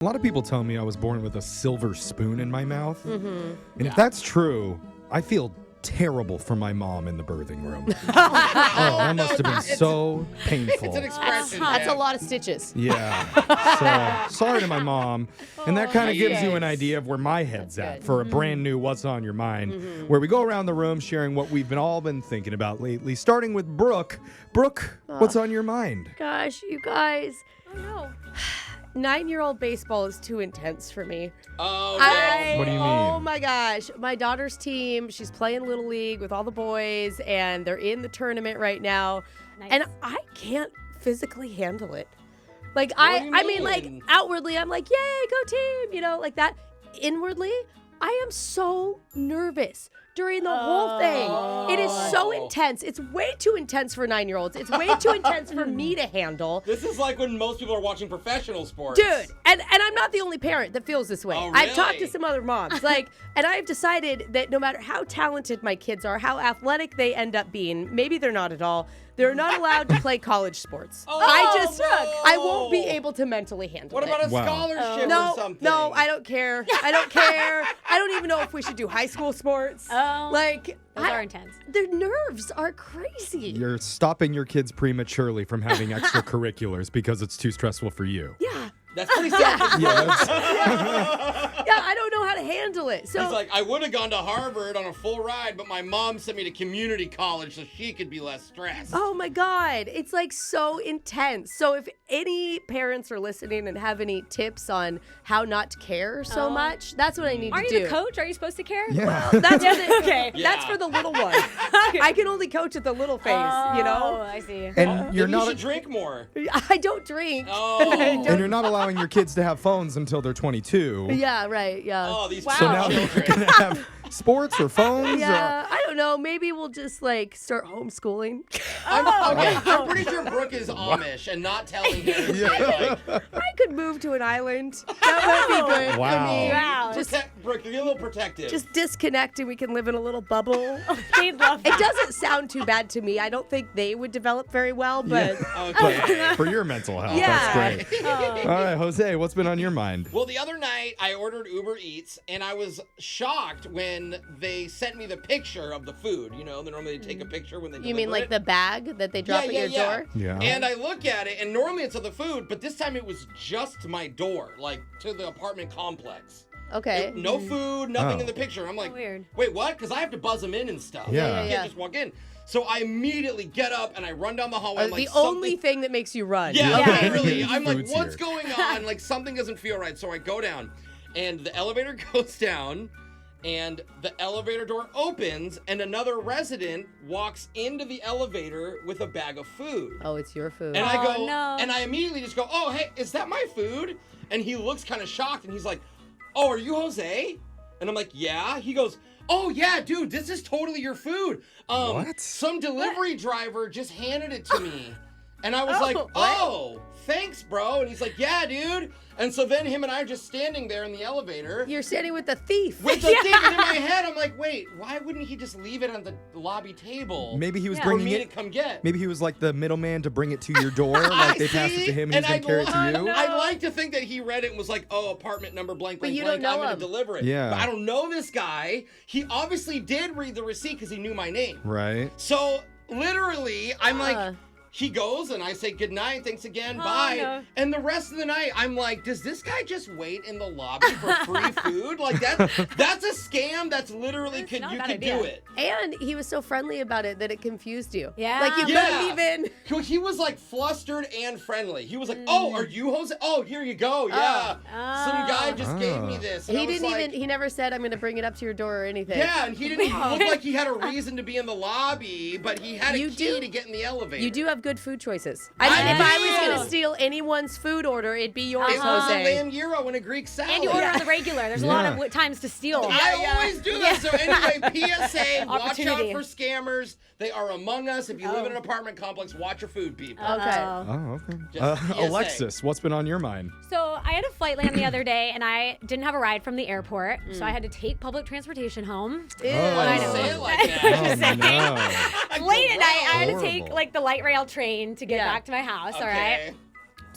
A lot of people tell me I was born with a silver spoon in my mouth. Mm-hmm. And if that's true, I feel terrible for my mom in the birthing room. That must have been so painful. It's an expression. That's a lot of stitches. Yeah. So, sorry to my mom. And that kind of gives you an idea of where my head's at for a brand new What's on Your Mind, where we go around the room sharing what we've all been thinking about lately, starting with Brooke. Brooke, what's on your mind? Gosh, you guys. Oh, no. 9-year-old baseball is too intense for me. Oh, no. What do you mean? Oh my gosh. My daughter's team, she's playing Little League with all the boys, and they're in the tournament right now. Nice. And I can't physically handle it. Like, What do you I mean, like, mean? outwardly, I'm like, yay, go team, you know, like that. Inwardly, I am so nervous during the whole thing. It is so intense. It's way too intense for 9-year-olds. It's way too intense for me to handle. This is like when most people are watching professional sports. Dude, and I'm not the only parent that feels this way. Oh, I've talked to really? some other moms. And I've decided that no matter how talented my kids are, how athletic they end up being, maybe they're not at all, they're not allowed to play college sports. I won't be able to mentally handle What it. about a Wow. scholarship or No, something? no, I don't care. I don't care. I don't even know if we should do high school sports. Oh, Like, those are intense. their nerves are crazy. You're stopping your kids prematurely from having extracurriculars because it's too stressful for you. Yeah. That's pretty selfish. Yeah, I don't know how to handle it. So He's like, I would have gone to Harvard on a full ride, but my mom sent me to community college so she could be less stressed. oh my God, it's like so intense. So if any parents are listening and have any tips on how not to care so much, that's what I need Are to you do. the coach? Are you supposed to care? Yeah. That's for the, Okay. That's for the little ones. I can only coach at the little phase, you Oh, know? I see. And you're Maybe you not should drink more. I don't drink. Oh. and you're not allowing your kids to have phones until they're 22. Yeah, right, yeah. Oh, these Wow. So poor now they're children. going to have sports or phones? Yeah, I don't know. Maybe we'll just like start homeschooling. I'm pretty sure Brooke is Amish and not telling him. Yeah. I could move to an island. That would be good Wow. for me. Wow. Just Brooke, you're a little protective. just disconnect and we can live in a little bubble. They'd love It that. doesn't sound too bad to me. I don't think they would develop very well, but Okay. For your mental health. Yeah. That's great. All right, Jose, what's been on your mind? Well, the other night I ordered Uber Eats and I was shocked when they sent me the picture of the food. You know, they normally take a picture when they you deliver mean like it. the bag that they drop at your door? Yeah. And I look at it, and normally it's of the food, but this time it was just to my door, like to the apartment complex. Okay. No food, nothing Oh. in the picture. I'm like, weird. wait, what? Because I have to buzz them in and stuff. Yeah. I can't Yeah. just walk in. So I immediately get up and I run down the hallway. I'm like, the only something- thing that makes you run. Yeah, Yeah. literally. I'm like, Food's what's here. going on? Like, something doesn't feel right. So I go down, and the elevator goes down, and the elevator door opens, and another resident walks into the elevator with a bag of food. Oh, it's your food. And I go, no. and I immediately just go, oh, hey, is that my food? And he looks kind of shocked, and he's like, oh, are you Jose? And I'm like, yeah. He goes, oh, yeah, dude, this is totally your food. What? Some delivery driver just handed it to me. And I was Oh, like, what? oh, thanks, bro. And he's like, yeah, dude. And so then him and I are just standing there in the elevator. You're standing with the thief. With the thing in my head, I'm like, wait, why wouldn't he just leave it on the lobby table? Maybe he was Yeah. for bringing me to it. come get. Maybe he was like the middleman to bring it to your door. Like they passed it to him and he's going to carry it to you. I like to think that he read it and was like, oh, apartment number blank, But blank, you blank. don't I'm know going him. to deliver it. Yeah. But I don't know this guy. He obviously did read the receipt because he knew my name. Right. So literally, I'm Uh. like, he goes and I say good night, thanks again, Oh, bye. no. And the rest of the night, I'm like, does this guy just wait in the lobby for free food? Like that's a scam. That's literally That's not a you bad could idea. do it. And he was so friendly about it that it confused you. Yeah. Like you Yeah. couldn't even. He was like flustered and friendly. He was like, oh, are you Jose? Oh, here you go. Yeah. Some guy just gave me this. And I He was didn't like, even. He never said, "I'm going to bring it up to your door" or anything. Yeah, and he didn't even look like he had a reason to be in the lobby, but he had a You key do- to get in the elevator. You do have good food choices. I mean, I if I was do. going to steal anyone's food order, it'd be yours, It was a Jose. lamb gyro and a Greek salad. And you order on the regular. There's a lot Yeah. of times to steal. I always do that. So anyway, PSA, watch out Opportunity. for scammers. They are among us. If you live in an apartment complex, watch your food, people. Okay. Oh, okay. Just PSA. Alexis, what's been on your mind? So I had a flight land the other day, and I didn't have a ride from the airport, so I had to take public transportation home. Ew. Why do you know. say it like Oh, that? no. Late at night, I had to Horrible. take like the light rail train to get Yeah. back to my house. All Okay. right.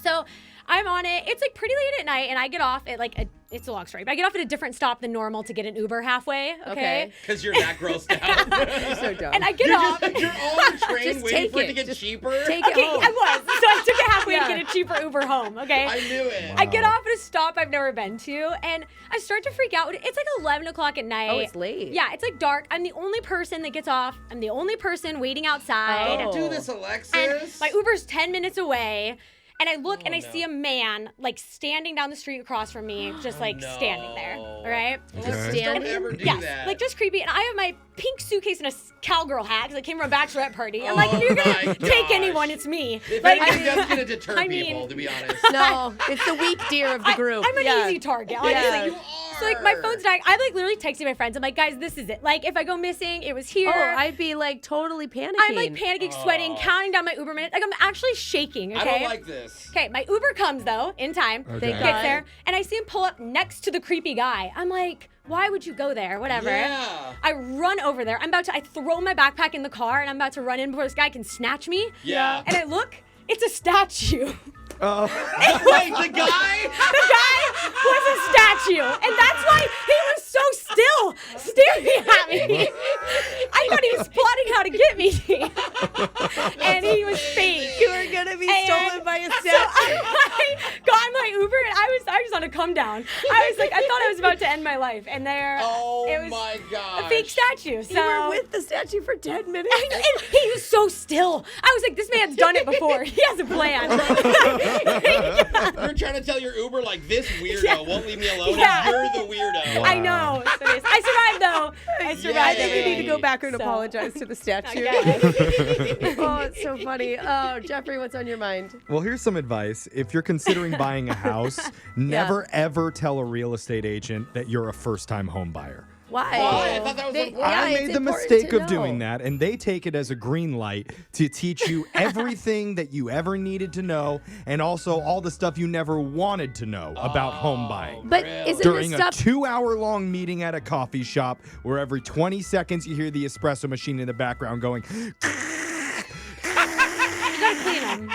So I'm on it. It's like pretty late at night, and I get off at like it's a long story, but I get off at a different stop than normal to get an Uber halfway. Okay. Because you're that grossed out. You're so dumb. And I get off. You're on the train Just waiting take for it it. to get Just cheaper. Take it Okay, home. I was. So I took it halfway Yeah. to get a cheaper Uber home. Okay. I knew it. I get off at a stop I've never been to, and I start to freak out. It's like 11 o'clock at night. Oh, it's late. Yeah, it's like dark. I'm the only person that gets off. I'm the only person waiting outside. Don't do this, Alexis. And my Uber's 10 minutes away. And I look and I no. see a man like standing down the street across from me, just like standing there. All right. Just Don't standing. ever do Yes, that. like just creepy. And I have my pink suitcase and a cowgirl hat because I came from a bachelorette party. I'm like, if you're my gonna take gosh. anyone, it's me. If Like, anything, that's gonna deter I mean- people, to be honest. No, it's the weak deer of the group. I'm an Yeah. easy target, honestly. Yeah. You So like my are. phone's dying. I like literally texting my friends. I'm like, guys, this is it. Like if I go missing, it was here. Oh, I'd be like totally panicking. I'm like panicking, sweating, counting down my Uber minutes. Like I'm actually shaking. Okay. I don't like this. Okay, my Uber comes though in time. Okay. Thank Gets God. there, and I see him pull up next to the creepy guy. I'm like, why would you go there? Whatever. Yeah. I run over there. I throw my backpack in the car, and I'm about to run in before this guy can snatch me. Yeah. And I look, it's a statue. Oh. Wait, the guy? The guy was a statue, and that's why he was so still, staring at me. I thought he was plotting how to get me, and he was fake. You were gonna be And stolen by a So statue. I got in my Uber, and I was on a come down. I was like, I thought I was about to end my life, and there, Oh it was my gosh. a fake statue. So You were with the statue for 10 minutes. and he was so still. I was like, this man's done it before. He has a plan. You're trying to tell your Uber, like, this weirdo Yeah. won't leave me alone, Yeah. and you're the weirdo. I know. So I survived though. I survived. I think we need to go Yay. back and So- apologize to the statue. Okay. Oh, it's so funny. Oh, Jeffrey, what's on your mind? Well, here's some advice. If you're considering buying a house, never ever tell a real estate agent that you're a first-time home buyer. Why? Why? I thought that was important. yeah, I it's made the important mistake to of doing know. that, and they take it as a green light to teach you everything that you ever needed to know, and also all the stuff you never wanted to know about home buying. But Really? isn't During this a stuff? 2-hour-long meeting at a coffee shop where every 20 seconds you hear the espresso machine in the background going, You gotta clean them.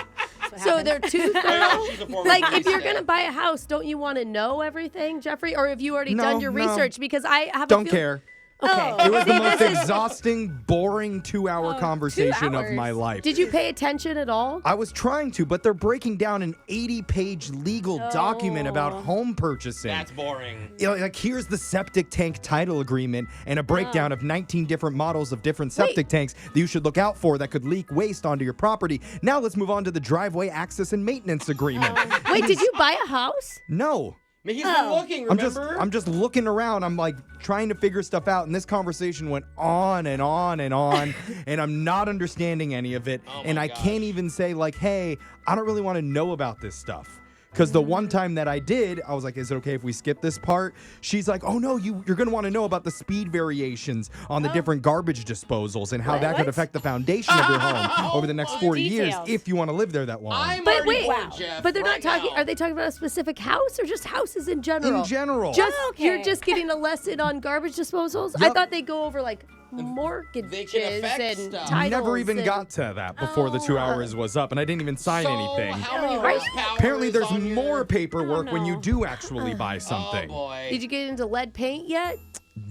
So they're too thorough? She's a former Like, if barista. you're going to buy a house, don't you want to know everything, Jeffrey? Or have you already No, done your no. research? Because I have don't a care. Okay. Oh. It was the See, most this is- exhausting, boring 2-hour Oh, conversation 2 of my hours. life. Did you pay attention at all? I was trying to, but they're breaking down an 80-page legal document about Oh. home purchasing. That's boring. You know, like, here's the septic tank title agreement and a breakdown of 19 different models of different septic tanks that you should look out for that could leak waste onto your property. Now let's move on to the driveway access and maintenance agreement. Wait, did you buy a house? No. I mean, he's been looking, remember? I'm just looking around. I'm like trying to figure stuff out, and this conversation went on and on and on, and I'm not understanding any of it. Oh And my I can't gosh. even say like, hey, I don't really want to know about this stuff. Because the one time that I did, I was like, is it okay if we skip this part? She's like, oh no, you're going to want to know about the speed variations on the different garbage disposals and how that could What? affect the foundation of your home over the next 40 years Details. if you want to live there that long. I'm But already wait, bored, Jeff, but they're right not talking. now. Are they talking about a specific house or just houses in general? In general. Just Okay. you're just getting a lesson on garbage disposals. I Yup. thought they go over like mortgages They can affect and stuff. titles. Never even and- got to that before the 2 hours was up, and I didn't even sign So, anything. How many Right. horsepower Apparently, is there's on more your... paperwork when you no. do actually buy Oh, something. boy. Did you get into lead paint yet?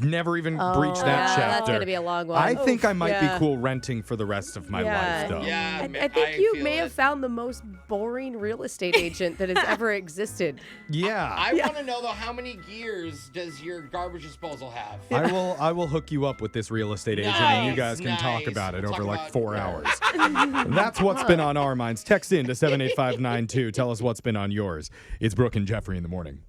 Never even Oh, breached that yeah, chapter. that's gonna be a long one. I think I might Yeah. be cool renting for the rest of my Yeah. life, though. Yeah, I think you feel may it. have found the most boring real estate agent that has ever existed. Yeah. I want to know, though, how many gears does your garbage disposal have? I will hook you up with this real estate agent, and you Nice, guys can talk nice. about it We'll over talk like about- 4 hours. That's what's been on our minds. Text in to 78592. Tell us what's been on yours. It's Brooke and Jeffrey in the morning.